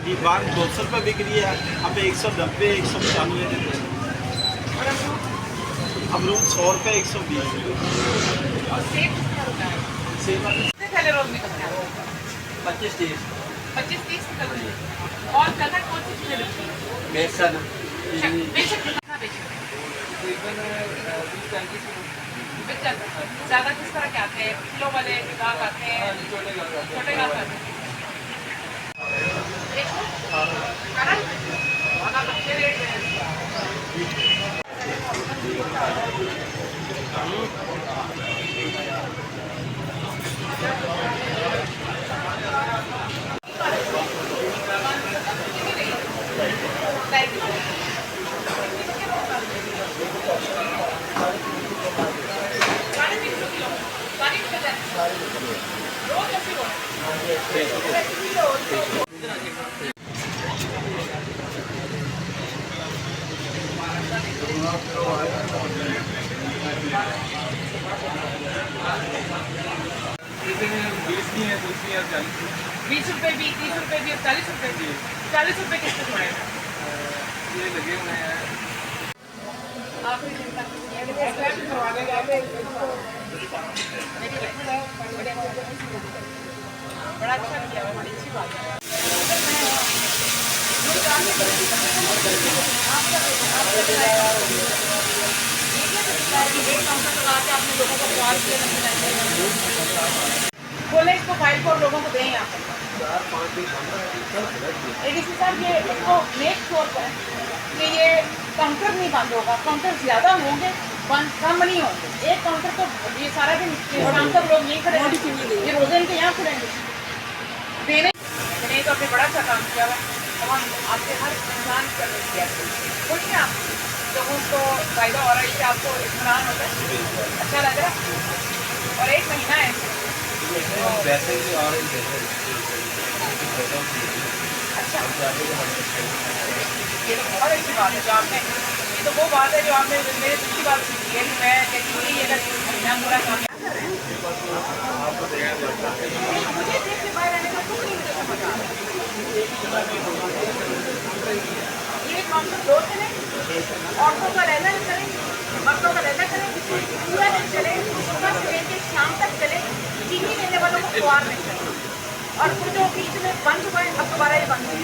ये बार 200 रुपये बिक रही है, अब 190 195 देते हैं। अमरूद 100 रुपये 120। और सेब कितना रुपया है? सेब कितने थैले रोज निकलते हैं? 25-30। 25-30 निकलते हैं। और कनक कौन सी चीज़ें बिकती हैं? बेसन बेशक कितना बेचते हैं? बिक जाता है। ज़्यादा किस तरह के आते हैं? किलो वाले गाहक आते हैं? छोटे गाहक आते हैं? अच्छे रेट में रोज ऐसी हो ₹20 भी, ₹30 भी, ₹40 भी। ₹40 किसको छोड़ेगा? ये लगे हुए हैं। आखिरी दिन तक बड़ा अच्छा किया, बड़ी अच्छी बात है। आपने लोगों को सवाल किया बोले इसको फाइल को लोगों को दें यहाँ पर। लेकिन साहब ये इसको मेक श्योर करें कि ये काउंटर नहीं बंद होगा, काउंटर ज़्यादा होंगे बंद कम नहीं होंगे। एक काउंटर तो ये सारा दिन शाम तक लोग यहीं खड़े रहेंगे, ये रोज़े इनके यहाँ खुलेंगे देने नहीं तो आपने बड़ा अच्छा काम किया हुआ। अब हम आपसे हर इंसान कर किया खुश हैं आप लोगों को फ़ायदा हो रहा है, इससे आपको इत्मीनान होता है, अच्छा लग रहा है। और 1 महीना है वैसे भी और अच्छा, ये तो बहुत अच्छी बात है जो आपने, ये तो वो बात है जो आपने मेरे दूसरी बात सीखी है कि मैं कहती हूँ ये अगर महीना पूरा काम क्या कर रहे हैं मुझे देख के बाहर आने का कुछ नहीं मुझे समझ आ रहा। ये काउंटर 2 चले, औरतों का रहना करें, मर्दों का रहना करें, पूरा दिन चले, सुबह से लेकर शाम तक चले, चीनी लेने वालों को खुआर नहीं चले। और फिर जो बीच में बंद हुआ है अब दोबारा ये बंद नहीं